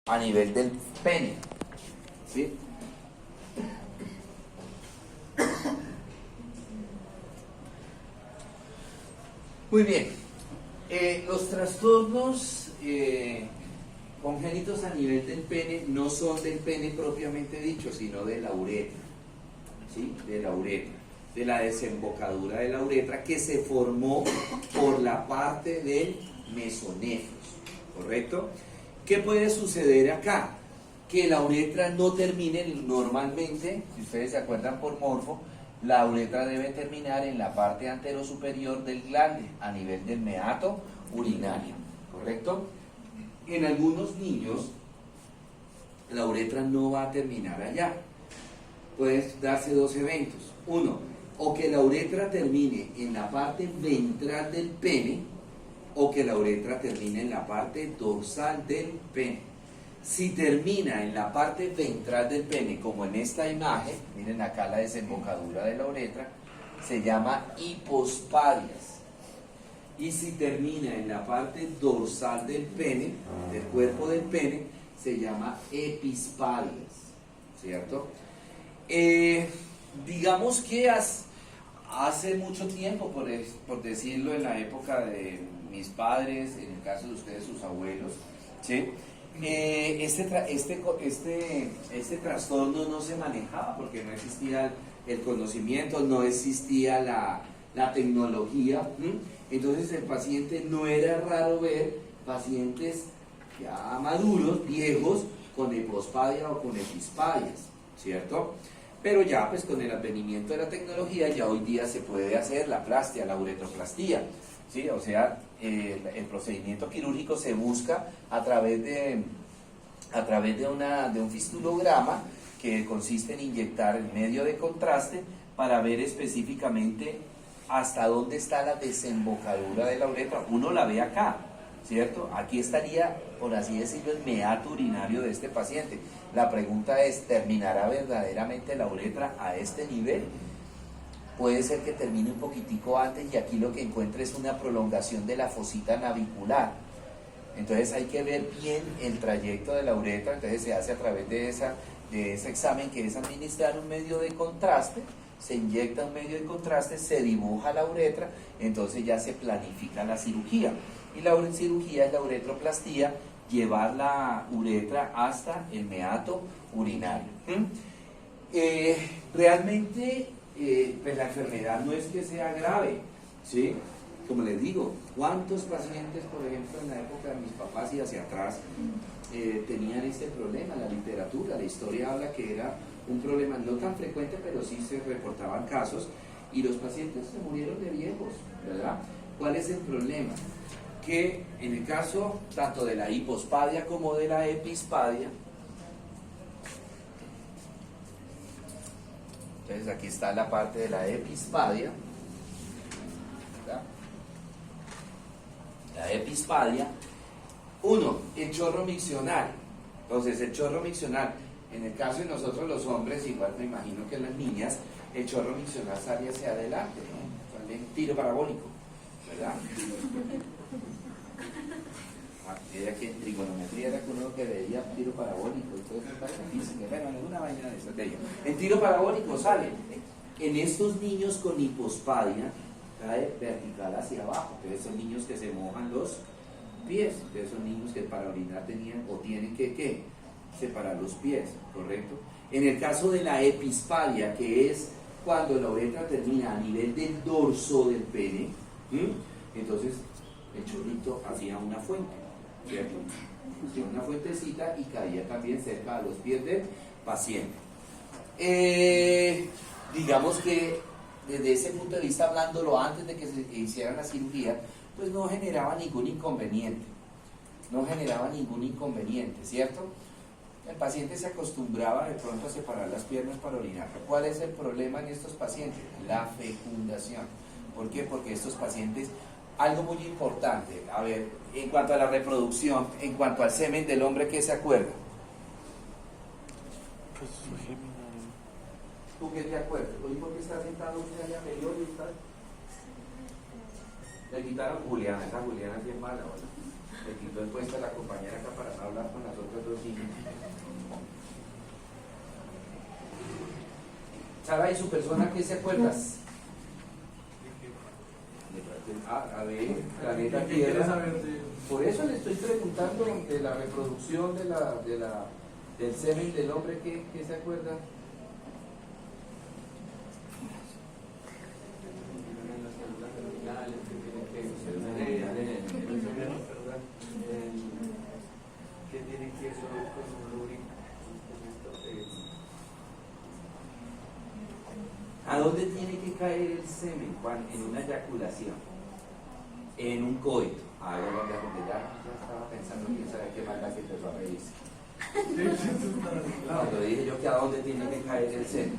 a nivel del pene, ¿sí? Muy bien. Los trastornos congénitos a nivel del pene no son del pene propiamente dicho, sino de la uretra, ¿sí? De la uretra, de la desembocadura de la uretra que se formó por la parte del mesonefros, ¿correcto? ¿Qué puede suceder acá? Que la uretra no termine normalmente, si ustedes se acuerdan por morfo, la uretra debe terminar en la parte anterosuperior del glande, a nivel del meato urinario, ¿correcto? En algunos niños, la uretra no va a terminar allá. Pueden darse dos eventos. Uno, o que la uretra termine en la parte ventral del pene, o que la uretra termine en la parte dorsal del pene. Si termina en la parte ventral del pene, como en esta imagen, miren acá la desembocadura de la uretra, se llama hipospadias. Y si termina en la parte dorsal del pene, del cuerpo del pene, se llama epispadias, ¿cierto? Digamos que hace mucho tiempo, por decirlo, en la época de mis padres, en el caso de ustedes, sus abuelos, ¿sí? Este trastorno no se manejaba porque no existía el conocimiento, no existía la tecnología. Entonces el paciente, no era raro ver pacientes ya maduros, viejos, con hipospadia o con epispadias, ¿cierto? Pero ya pues con el advenimiento de la tecnología ya hoy día se puede hacer la plastia, la uretroplastía, ¿sí? O sea, el procedimiento quirúrgico se busca a través de un fistulograma que consiste en inyectar el medio de contraste para ver específicamente hasta dónde está la desembocadura de la uretra. Uno la ve acá, ¿cierto? Aquí estaría, por así decirlo, el meato urinario de este paciente. La pregunta es, ¿terminará verdaderamente la uretra a este nivel? Puede ser que termine un poquitico antes y aquí lo que encuentre es una prolongación de la fosita navicular. Entonces hay que ver bien el trayecto de la uretra. Entonces se hace a través de ese examen, que es administrar un medio de contraste. Se inyecta un medio de contraste, se dibuja la uretra, entonces ya se planifica la cirugía. Y la cirugía es la uretroplastía, llevar la uretra hasta el meato urinario. Realmente pues la enfermedad no es que sea grave, ¿sí? Como les digo, ¿cuántos pacientes, por ejemplo, en la época de mis papás y hacia atrás, tenían este problema? La literatura, la historia habla que era un problema no tan frecuente, pero sí se reportaban casos, y los pacientes se murieron de viejos, ¿verdad? ¿Cuál es el problema? Que en el caso tanto de la hipospadia como de la epispadia, entonces aquí está la parte de la epispadia, ¿verdad? La epispadia, uno, el chorro miccional. Entonces el chorro miccional, en el caso de nosotros los hombres, igual me imagino que las niñas, el chorro miccional sale hacia adelante, ¿no? Sale en tiro parabólico, ¿verdad? Era que en trigonometría era que uno que veía tiro parabólico, entonces es difícil, bueno, alguna vaina de estrategia. En tiro parabólico sale. En estos niños con hipospadia, cae vertical hacia abajo. Entonces son niños que se mojan los pies. Entonces son niños que para orinar tenían o tienen que separar los pies, ¿correcto? En el caso de la epispadia, que es cuando la uretra termina a nivel del dorso del pene, entonces el chorrito hacía una fuente, ¿cierto? Hacía una fuentecita y caía también cerca de los pies del paciente. Digamos que desde ese punto de vista, hablándolo antes de que se hiciera la cirugía, pues no generaba ningún inconveniente. No generaba ningún inconveniente, ¿cierto? El paciente se acostumbraba de pronto a separar las piernas para orinar. ¿Cuál es el problema en estos pacientes? La fecundación. ¿Por qué? Porque estos pacientes, algo muy importante, a ver, en cuanto a la reproducción, en cuanto al semen del hombre, ¿qué se acuerda? Pues su gémina. ¿Tú qué te acuerdas? Oye, ¿por qué está sentado usted allá medio y está? Le quitaron Juliana, esa Juliana es bien mala, ¿verdad? Le quitó el puesto a la compañera acá para no hablar con las otras dos niñas. Sara, ¿y su persona qué se acuerdas? A ver, planeta Tierra. Por eso le estoy preguntando de la reproducción del semen del hombre, ¿qué se acuerda? ¿Qué tiene que eso con un lubricante? ¿A dónde tiene que caer el semen, Juan? En una eyaculación, en un coito. Ah, ya estaba pensando quién sabe qué maldad que empezó a reírse. Cuando dije yo que a dónde tiene que caer el semen.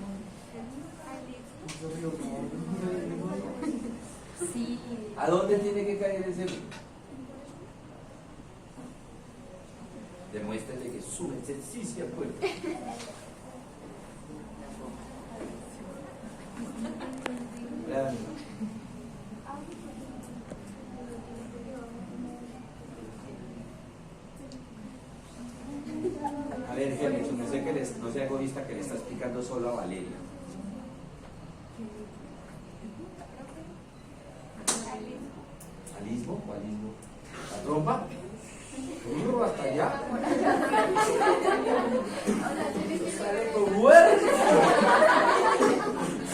Sí. ¿A dónde tiene que caer el semen? Demuéstrele que su ejercicio puede. A ver, Génesis, no sé que no sea egoísta que le está explicando solo a Valeria. ¿Alismo o alismo? ¿La trompa? ¿Burro hasta allá? ¡Sale con muerte!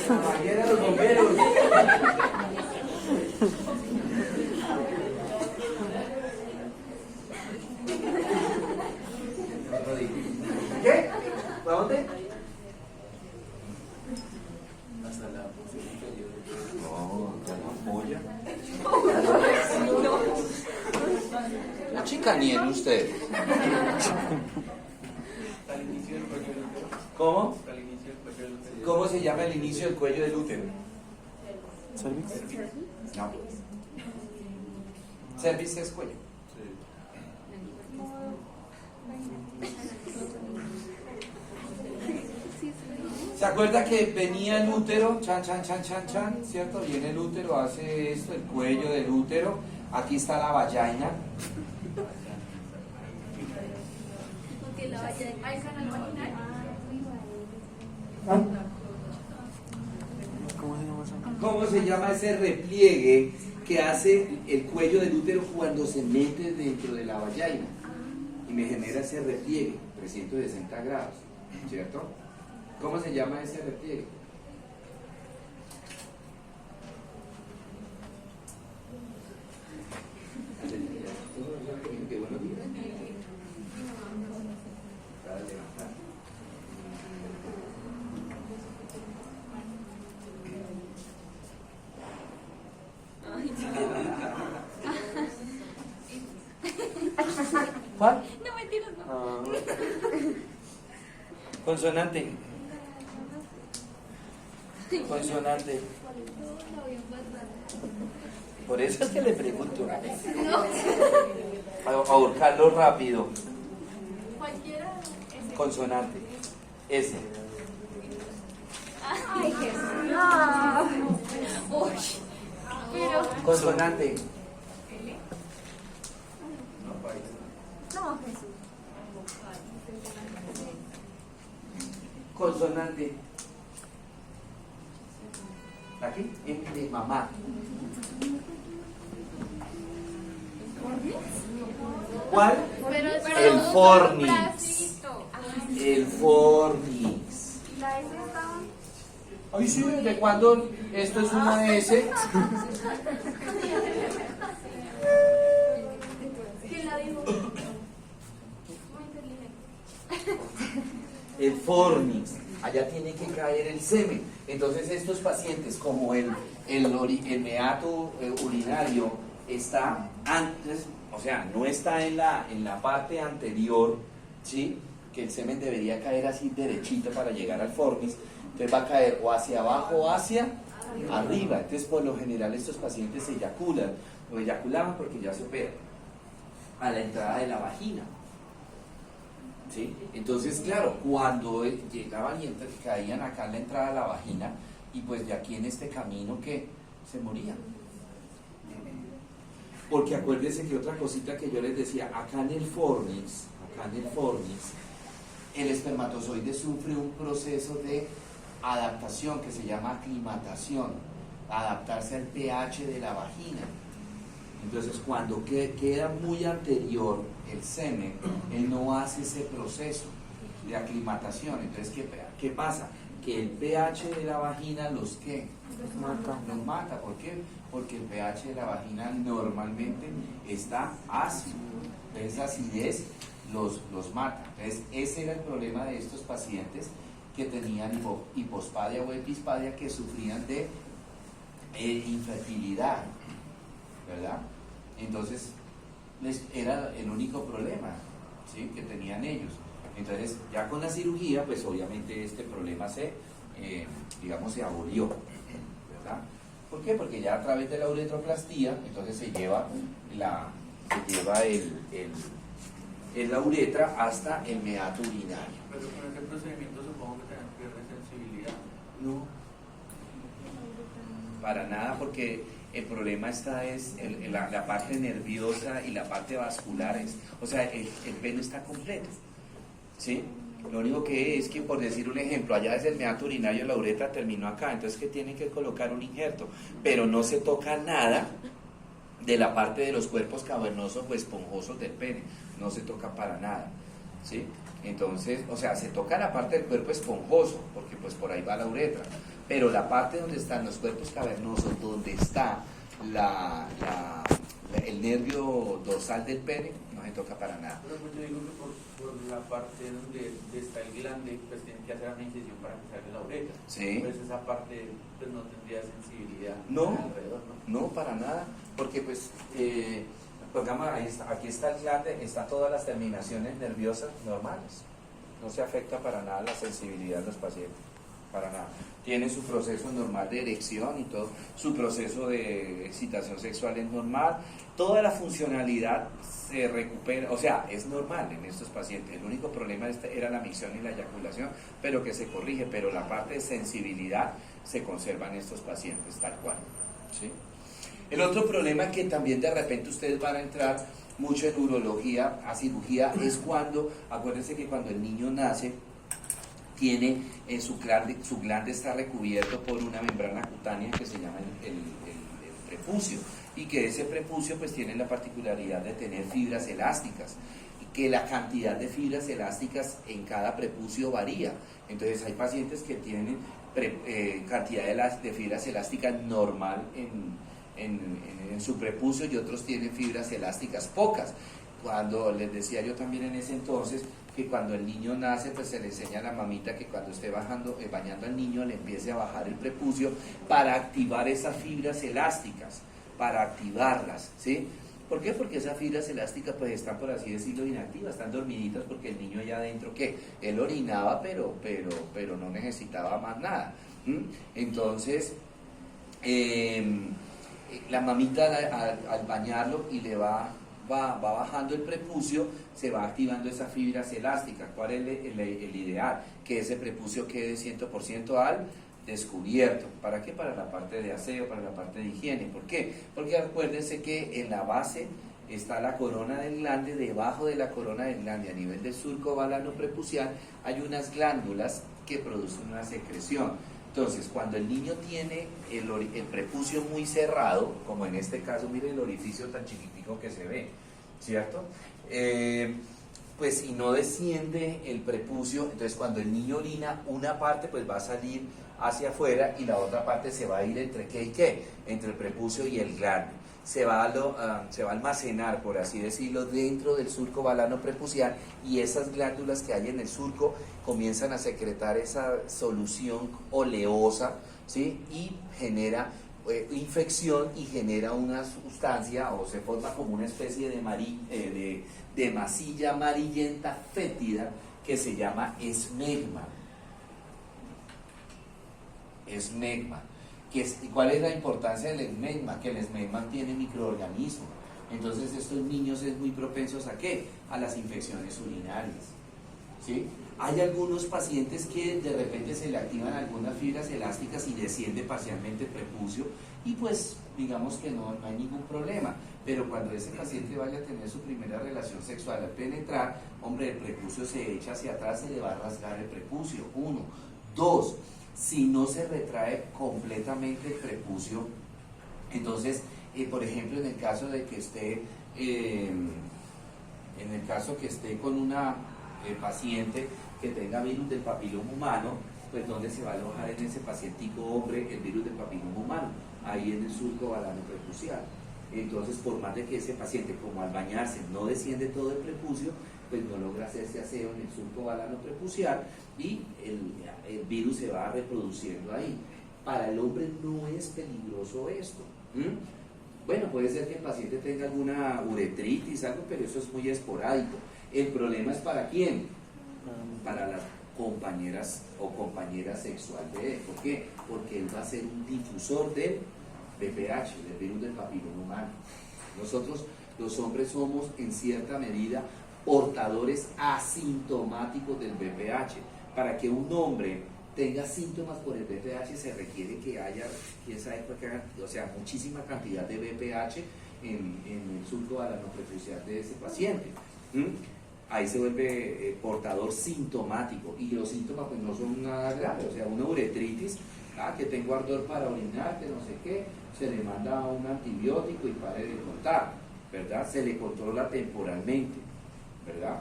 ¡La manguera de los bomberos! ¿Qué? ¿A dónde? Hasta la posición inferior. No, ya no apoya. No chicaneen ustedes. Al inicio del cuello del útero. ¿Cómo? Al inicio del cuello del útero. ¿Cómo se llama el inicio del cuello del útero? ¿Cervix? No. Cervix es cuello. ¿Se acuerda que venía el útero? Chan, chan, chan, chan, chan, ¿cierto? Viene el útero, hace esto, el cuello del útero. Aquí está la vagina. Porque la valla hay canal vaginal. ¿Cómo se llama eso? ¿Cómo se llama ese repliegue que hace el cuello del útero cuando se mete dentro de la vagina? Y me genera ese repliegue, 360 grados, ¿cierto? ¿Cómo se llama ese repliegue? Qué bueno. Para levantar. ¿Cuál? No, mentiras, no. Consonante. Consonante. Por eso es que le pregunto. A ahorcarlo rápido. Cualquiera. Consonante. S. Ay, Jesús. No. Uy. Pero. Consonante. No, Jesús. Consonante. Aquí, M de mamá. ¿Cuál? El fornix. El fornix. La S estaba. Ay, sí, ¿de cuándo esto es una S? ¿Quién la dijo? Muy inteligente. El fornix. Allá tiene que caer el semen. Entonces estos pacientes, como el meato urinario está antes, o sea, no está en la parte anterior, ¿sí? Que el semen debería caer así derechito para llegar al fornix, entonces va a caer o hacia abajo o hacia arriba. Entonces por lo general estos pacientes se eyaculan, o eyaculaban porque ya se operan a la entrada de la vagina. ¿Sí? Entonces, claro, cuando llegaban y caían acá en la entrada de la vagina, y pues de aquí en este camino que se morían. Porque acuérdense que otra cosita que yo les decía, acá en el fornix, el espermatozoide sufre un proceso de adaptación que se llama aclimatación, adaptarse al pH de la vagina. Entonces, cuando queda muy anterior el semen, él no hace ese proceso de aclimatación. Entonces, ¿qué pasa? Que el pH de la vagina los mata. ¿Por qué? Porque el pH de la vagina normalmente está ácido. Esa acidez los mata. Entonces, ese era el problema de estos pacientes que tenían hipospadia o epispadia, que sufrían de infertilidad, ¿verdad? Entonces, era el único problema, ¿sí?, que tenían ellos. Entonces, ya con la cirugía, pues obviamente este problema se abolió, ¿verdad? ¿Por qué? Porque ya a través de la uretroplastía, entonces se lleva la uretra hasta el meato urinario. Pero con ese procedimiento supongo que también pierde sensibilidad. No, para nada, porque el problema está en la parte nerviosa y la parte vascular, o sea, el pene está completo, ¿sí? Lo único que es que, por decir un ejemplo, allá desde el meato urinario la uretra terminó acá, entonces que tienen que colocar un injerto, pero no se toca nada de la parte de los cuerpos cavernosos o esponjosos del pene, no se toca para nada, ¿sí? Entonces, o sea, se toca la parte del cuerpo esponjoso, porque pues por ahí va la uretra, pero la parte donde están los cuerpos cavernosos, donde está el nervio dorsal del pene, no se toca para nada. Pero pues yo digo que por la parte donde está el glande, pues tienen que hacer una incisión para que salga la uretra. Sí. Pues esa parte pues no tendría sensibilidad No, alrededor, ¿no? no, para nada, porque pues, digamos, aquí está el glande, están todas las terminaciones nerviosas normales, no se afecta para nada la sensibilidad de los pacientes, para nada. Tiene su proceso normal de erección y todo, su proceso de excitación sexual es normal, toda la funcionalidad se recupera, o sea, es normal en estos pacientes. El único problema era la micción y la eyaculación, pero que se corrige, pero la parte de sensibilidad se conserva en estos pacientes tal cual, ¿sí? El otro problema que también de repente ustedes van a entrar mucho en urología, a cirugía, es cuando, acuérdense que cuando el niño nace, tiene su glande está recubierto por una membrana cutánea que se llama el prepucio, y que ese prepucio pues tiene la particularidad de tener fibras elásticas, y que la cantidad de fibras elásticas en cada prepucio varía. Entonces hay pacientes que tienen cantidad de fibras elásticas normal en su prepucio, y otros tienen fibras elásticas pocas. Cuando les decía yo también en ese entonces que cuando el niño nace, pues se le enseña a la mamita que cuando esté bañando al niño le empiece a bajar el prepucio para activar esas fibras elásticas, para activarlas, ¿sí? ¿Por qué? Porque esas fibras elásticas pues están, por así decirlo, inactivas, están dormiditas, porque el niño allá adentro, ¿qué? Él orinaba, pero no necesitaba más nada. Entonces, la mamita al bañarlo y le va bajando el prepucio, se va activando esas fibras elásticas. ¿Cuál es el ideal? Que ese prepucio quede 100% al descubierto. ¿Para qué? Para la parte de aseo, para la parte de higiene. ¿Por qué? Porque acuérdense que en la base está la corona del glande, debajo de la corona del glande, a nivel del surco balano prepucial, hay unas glándulas que producen una secreción. Entonces, cuando el niño tiene el prepucio muy cerrado, como en este caso, mire el orificio tan chiquitico que se ve, ¿cierto? Pues si no desciende el prepucio, entonces cuando el niño orina, una parte pues va a salir hacia afuera y la otra parte se va a ir entre qué y qué, entre el prepucio y el glande. Se va a almacenar, por así decirlo, dentro del surco balano prepucial, y esas glándulas que hay en el surco comienzan a secretar esa solución oleosa, ¿sí? Y genera infección y genera una sustancia, o se forma como una especie de masilla amarillenta fétida que se llama esmegma. Esmegma. ¿Y cuál es la importancia del esmegma? Que el esmegma tiene microorganismos. Entonces estos niños es muy propensos ¿a qué? A las infecciones urinarias, ¿sí? Hay algunos pacientes que de repente se le activan algunas fibras elásticas y desciende parcialmente el prepucio y pues digamos que no hay ningún problema. Pero cuando ese paciente vaya a tener su primera relación sexual al penetrar, hombre, el prepucio se echa hacia atrás, se le va a rasgar el prepucio, 1. 2, si no se retrae completamente el prepucio, entonces, por ejemplo, en el caso de que esté, con una paciente que tenga virus del papiloma humano, pues ¿dónde se va a alojar en ese pacientico hombre el virus del papiloma humano? Ahí en el surco balano prepucial. Entonces, por más de que ese paciente, como al bañarse, no desciende todo el prepucio, pues no logra hacerse aseo en el surco balano prepucial y el virus se va reproduciendo ahí. Para el hombre no es peligroso esto. Bueno, puede ser que el paciente tenga alguna uretritis, algo, pero eso es muy esporádico. El problema es para quién, para las compañeras o compañera sexual de él. ¿Por qué? Porque él va a ser un difusor del VPH, del virus del papiloma humano. Nosotros, los hombres, somos en cierta medida portadores asintomáticos del VPH. Para que un hombre tenga síntomas por el VPH se requiere que haya, quién sabe, o sea, muchísima cantidad de VPH en el surco balano prepucial de ese paciente. Ahí se vuelve portador sintomático y los síntomas pues no son nada graves, o sea, una uretritis, que tengo ardor para orinar, que no sé qué, se le manda un antibiótico y pare de contar, ¿verdad? Se le controla temporalmente, ¿verdad?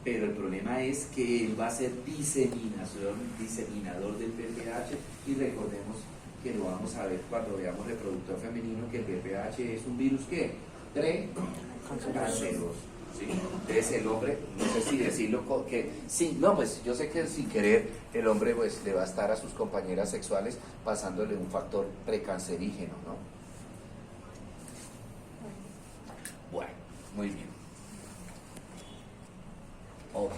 Pero el problema es que él va a ser diseminador del VPH y recordemos que lo vamos a ver cuando veamos reproductor femenino, que el VPH es un virus que canceroso. ¿Sí? Entonces el hombre, no sé si decirlo que sí, no, pues yo sé que sin querer el hombre pues le va a estar a sus compañeras sexuales pasándole un factor precancerígeno, ¿no? Bueno, muy bien. Ok.